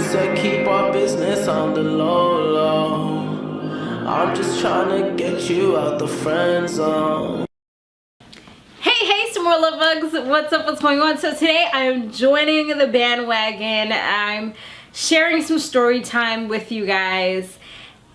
said keep our business on the low, low. I'm just trying to get you out the friend zone. Hey, Samore Love, what's up, what's going on? So today I'm joining the bandwagon. I'm sharing some story time with you guys.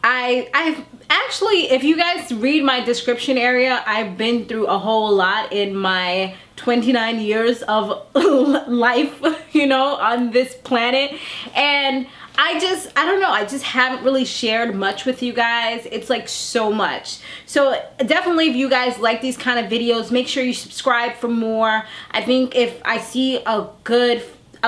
I've actually, if you guys read my description area, I've been through a whole lot in my 29 years of life, you know, on this planet. And I don't know, I just haven't really shared much with you guys. It's like so much. So definitely, if you guys like these kind of videos, make sure you subscribe for more. I think if I see a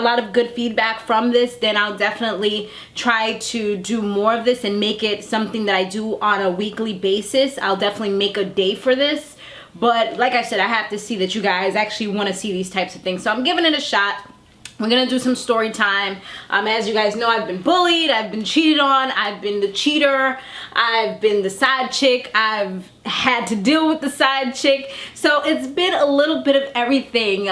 lot of good feedback from this, then I'll definitely try to do more of this and make it something that I do on a weekly basis. I'll definitely make a day for this. But like I said, I have to see that you guys actually want to see these types of things. So I'm giving it a shot. We're gonna do some story time. As you guys know, I've been bullied, I've been cheated on, I've been the cheater, I've been the side chick, I've had to deal with the side chick. So it's been a little bit of everything,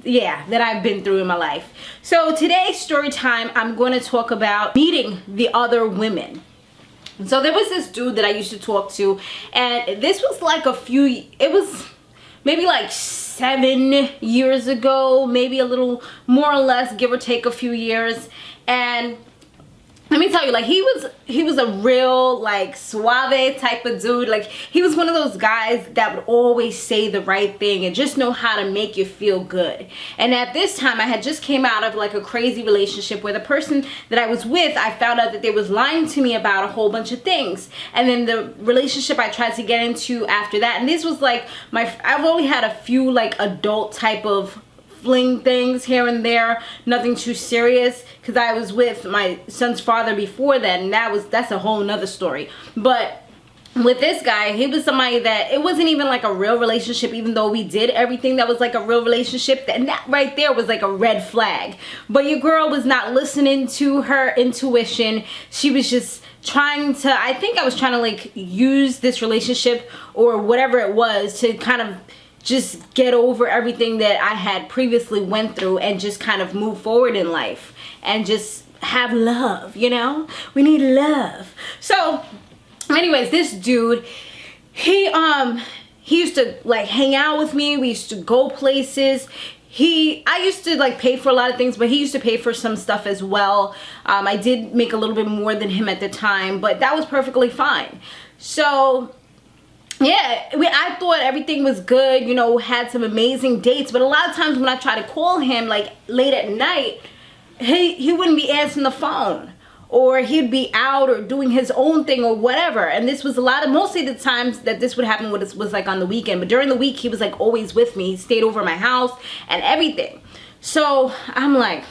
yeah, that I've been through in my life. So today's story time, I'm going to talk about meeting the other women. So there was this dude that I used to talk to, and this was like it was maybe like 7 years ago, maybe a little more or less, give or take a few years. And let me tell you, like, he was a real, like, suave type of dude. Like, he was one of those guys that would always say the right thing and just know how to make you feel good. And at this time, I had just came out of like a crazy relationship where the person that I was with, I found out that they was lying to me about a whole bunch of things. And then the relationship I tried to get into after that, and this was like I've only had a few like adult type of fling things here and there, nothing too serious, because I was with my son's father before that, and that's a whole nother story. But with this guy, he was somebody that it wasn't even like a real relationship, even though we did everything that was like a real relationship. And that right there was like a red flag. But your girl was not listening to her intuition. She was just trying to, I think I was trying to like use this relationship or whatever it was to kind of just get over everything that I had previously went through and just kind of move forward in life and just have love, you know? We need love. So anyways, this dude, he used to like hang out with me. We used to go places. I used to like pay for a lot of things, but he used to pay for some stuff as well. I did make a little bit more than him at the time, but that was perfectly fine. So yeah, I thought everything was good, you know, had some amazing dates, but a lot of times when I try to call him like late at night, he wouldn't be answering the phone, or he'd be out or doing his own thing or whatever. And this was mostly the times that this would happen was like on the weekend, but during the week he was like always with me. He stayed over at my house and everything. So I'm like,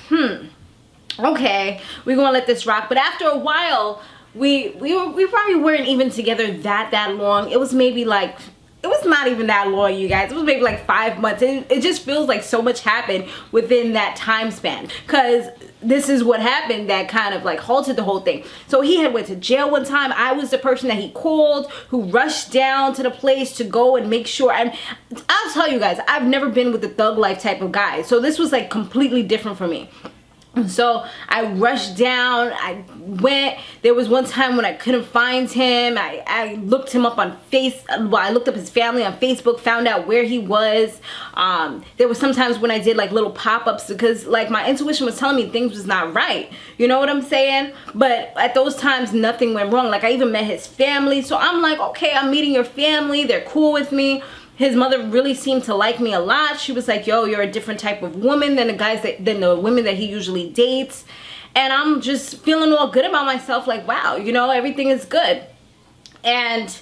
okay, we're gonna let this rock. But after a while, we probably weren't even together that long. It was maybe like, it was not even that long, you guys. It was maybe like 5 months. It just feels like so much happened within that time span, because this is what happened that kind of like halted the whole thing. So he had went to jail one time. I was the person that he called, who rushed down to the place to go and make sure. And I'll tell you guys, I've never been with the thug life type of guy, so this was like completely different for me. So I rushed down. I went. There was one time when I couldn't find him. I looked him up on I looked up his family on Facebook, found out where he was. There was sometimes when I did like little pop-ups, because like my intuition was telling me things was not right. You know what I'm saying? But at those times, nothing went wrong. Like I even met his family. So I'm like, okay, I'm meeting your family. They're cool with me. His mother really seemed to like me a lot. She was like, yo, you're a different type of woman than the women that he usually dates. And I'm just feeling all good about myself, like, wow, you know, everything is good. And,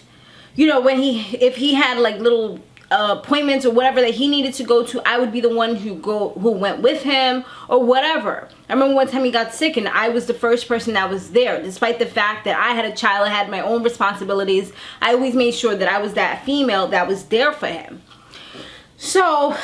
you know, if he had like little appointments or whatever that he needed to go to, I would be the one who went with him or whatever. I remember one time he got sick and I was the first person that was there, despite the fact that I had a child, I had my own responsibilities. I always made sure that I was that female that was there for him. So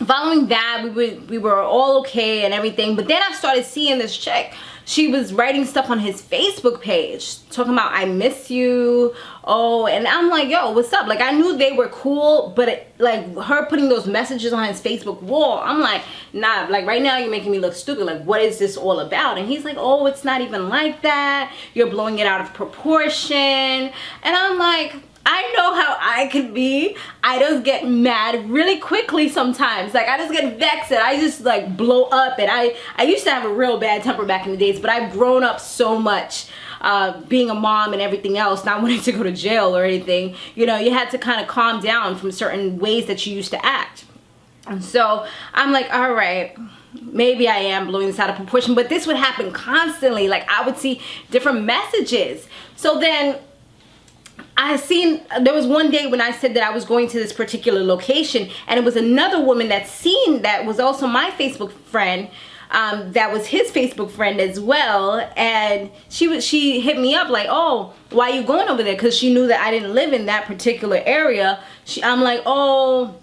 following that, we were all okay and everything. But then I started seeing this chick. She was writing stuff on his Facebook page talking about, I miss you. Oh, and I'm like, yo, what's up? Like, I knew they were cool, but like her putting those messages on his Facebook wall, I'm like, nah, like right now you're making me look stupid. Like, what is this all about? And he's like, oh, it's not even like that. You're blowing it out of proportion. And I'm like, I know how I could be. I just get mad really quickly sometimes. Like, I just get vexed and I just like blow up. And I used to have a real bad temper back in the days, but I've grown up so much, being a mom and everything else, not wanting to go to jail or anything. You know, you had to kind of calm down from certain ways that you used to act. And so I'm like, all right, maybe I am blowing this out of proportion, but this would happen constantly. Like, I would see different messages. So then there was one day when I said that I was going to this particular location, and it was another woman that was also my Facebook friend, that was his Facebook friend as well, and she hit me up like, oh, why are you going over there? Because she knew that I didn't live in that particular area. I'm like, oh,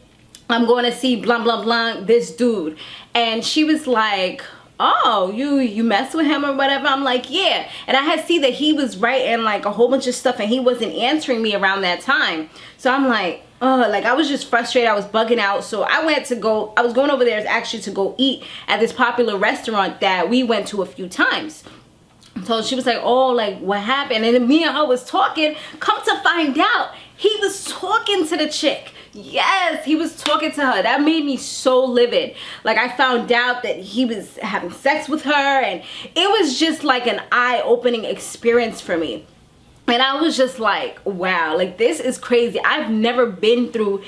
I'm going to see blah blah blah, this dude. And she was like, oh, you mess with him or whatever? I'm like, yeah. And I had seen that he was writing like a whole bunch of stuff and he wasn't answering me around that time. So I'm like, oh, like I was just frustrated. I was bugging out. So I was going over there actually to go eat at this popular restaurant that we went to a few times. So she was like, oh, like what happened? And then me and her was talking. Come to find out, he was talking to the chick. Yes, he was talking to her. That made me so livid. Like, I found out that he was having sex with her, and it was just like an eye-opening experience for me. And I was just like, wow, like this is crazy. I've never been through,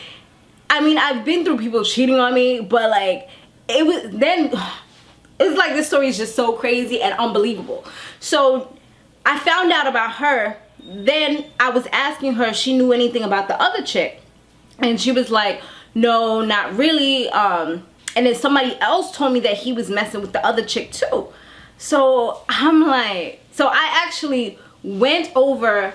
I've been through people cheating on me, but like it's like this story is just so crazy and unbelievable. So I found out about her. Then I was asking her if she knew anything about the other chick. And she was like, no, not really. And then somebody else told me that he was messing with the other chick too. So I'm like, so I actually went over,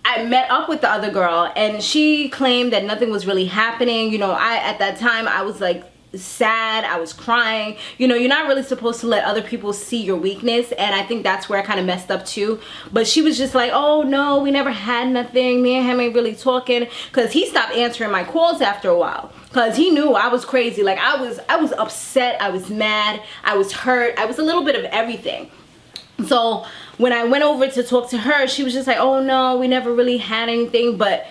I met up with the other girl, and she claimed that nothing was really happening. You know, at that time I was like sad, I was crying. You know, you're not really supposed to let other people see your weakness, and I think that's where I kind of messed up too. But she was just like, oh no, we never had nothing, me and him ain't really talking, because he stopped answering my calls after a while, because he knew I was crazy. Like, I was upset, I was mad, I was hurt, I was a little bit of everything. So when I went over to talk to her, she was just like, oh no, we never really had anything. But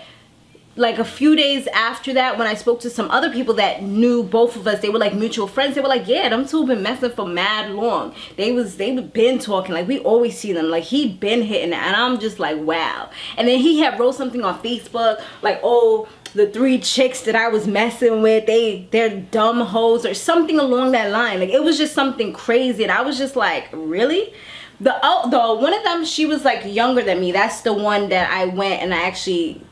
like a few days after that, when I spoke to some other people that knew both of us, they were like mutual friends, they were like, yeah, them two been messing for mad long. They been talking, like we always see them, like he been hitting. And I'm just like, wow. And then he had wrote something on Facebook like, oh, the 3 chicks that I was messing with, they're dumb hoes or something along that line. Like, it was just something crazy, and I was just like, really? The one of them, she was like younger than me. That's the one that I went and I actually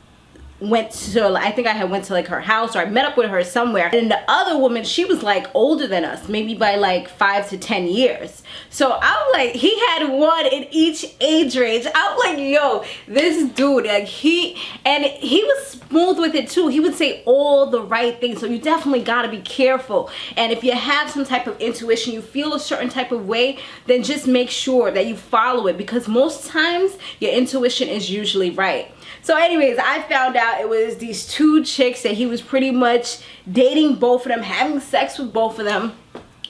went to, I think I had went to like her house, or I met up with her somewhere. And the other woman, she was like older than us, maybe by like 5 to 10 years. So I'm like, he had one in each age range. I'm like, yo, this dude, like he was smooth with it too. He would say all the right things. So you definitely got to be careful. And if you have some type of intuition, you feel a certain type of way, then just make sure that you follow it, because most times your intuition is usually right. So anyways, I found out it was these 2 chicks that he was pretty much dating both of them, having sex with both of them.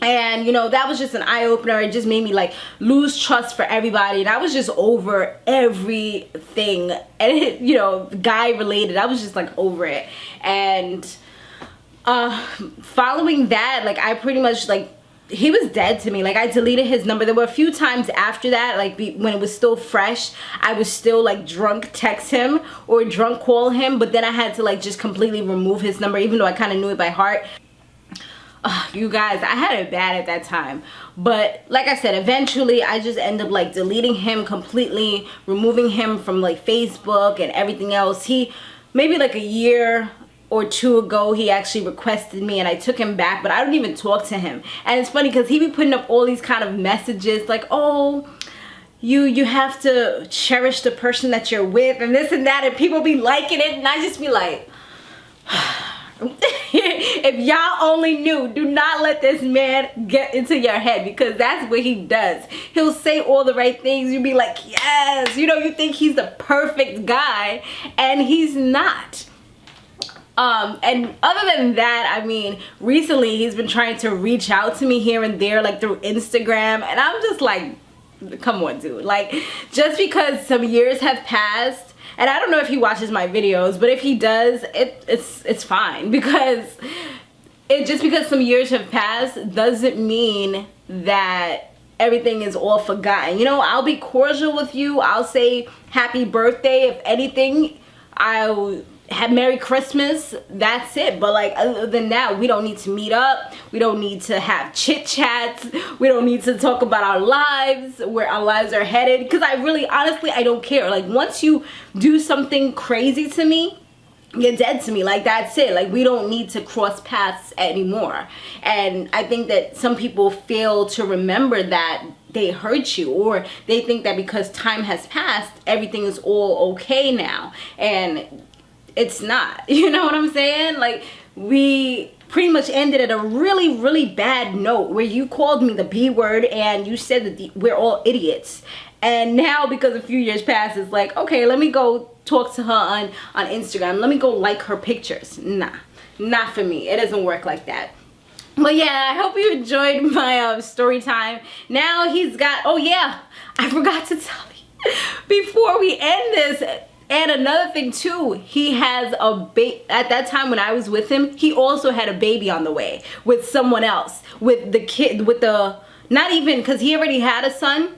And you know, that was just an eye-opener. It just made me like lose trust for everybody, and I was just over everything. And it, you know, guy related, I was just like over it. And following that, like I pretty much like, he was dead to me. Like, I deleted his number. There were a few times after that, like when it was still fresh, I was still like drunk text him or drunk call him, but then I had to like just completely remove his number, even though I kind of knew it by heart. You guys, I had it bad at that time. But like I said, eventually I just ended up like deleting him completely, removing him from like Facebook and everything else. He, maybe like a year or 2 ago, he actually requested me and I took him back, but I don't even talk to him. And it's funny because he be putting up all these kind of messages like, oh, you have to cherish the person that you're with and this and that, and people be liking it, and I just be like, If y'all only knew, do not let this man get into your head, because that's what he does. He'll say all the right things. You'll be like, yes, you know, you think he's the perfect guy, and he's not. And other than that, I mean, recently he's been trying to reach out to me here and there, like through Instagram, and I'm just like, come on, dude. Like, just because some years have passed, and I don't know if he watches my videos, but if he does, it's fine, because just because some years have passed doesn't mean that everything is all forgotten. You know, I'll be cordial with you. I'll say happy birthday. If anything, I'll have Merry Christmas. That's it. But like, other than that, we don't need to meet up. We don't need to have chit chats. We don't need to talk about our lives, where our lives are headed. Because I really, honestly, I don't care. Like, once you do something crazy to me, you're dead to me. Like, that's it. Like, we don't need to cross paths anymore. And I think that some people fail to remember that they hurt you, or they think that because time has passed, everything is all okay now. And it's not. You know what I'm saying? Like, we pretty much ended at a really, really bad note, where you called me the B word and you said that we're all idiots. And now, because a few years passed, it's like, okay, let me go talk to her on Instagram. Let me go like her pictures. Nah, not for me. It doesn't work like that. But yeah, I hope you enjoyed my story time. Now he's got, oh yeah, I forgot to tell you before we end this. And another thing too, he has a baby. At that time when I was with him, he also had a baby on the way with someone else, with the kid, with the, not even, because he already had a son,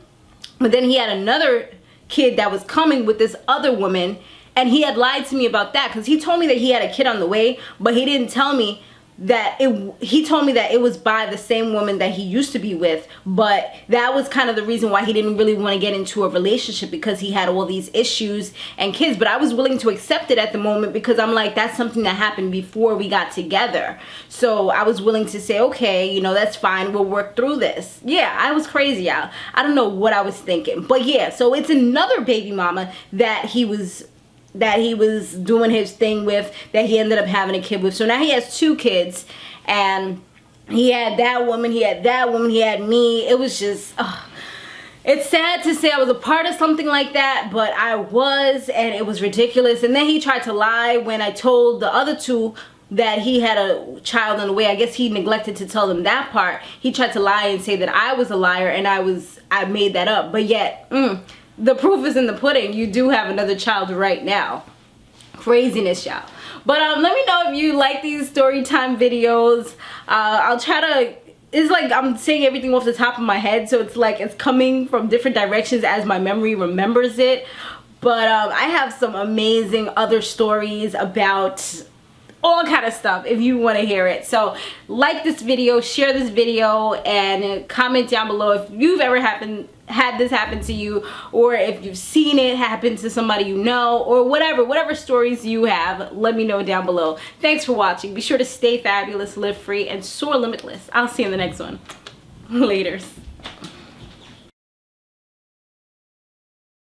but then he had another kid that was coming with this other woman, and he had lied to me about that, because he told me that he had a kid on the way, but he didn't tell me that he told me that it was by the same woman that he used to be with. But that was kind of the reason why he didn't really want to get into a relationship, because he had all these issues and kids. But I was willing to accept it at the moment, because I'm like, that's something that happened before we got together. So I was willing to say, okay, you know, that's fine, we'll work through this. Yeah, I was crazy, y'all. I don't know what I was thinking. But yeah, so it's another baby mama that he was doing his thing with, that he ended up having a kid with. So now he has 2 kids, and he had that woman, he had me. It was just, it's sad to say I was a part of something like that, but I was, and it was ridiculous. And then he tried to lie when I told the other 2 that he had a child on the way. I guess he neglected to tell them that part. He tried to lie and say that I was a liar, and I made that up. But yet, the proof is in the pudding. You do have another child right now. Craziness, y'all. But let me know if you like these story time videos. I'll try to, it's like I'm saying everything off the top of my head, so it's like it's coming from different directions as my memory remembers it. But I have some amazing other stories about all kind of stuff if you want to hear it. So like this video, share this video, and comment down below if you've ever had this happen to you, or if you've seen it happen to somebody you know, or whatever stories you have. Let me know down below. Thanks for watching. Be sure to stay fabulous, live free, and soar limitless. I'll see you in the next one. Laters.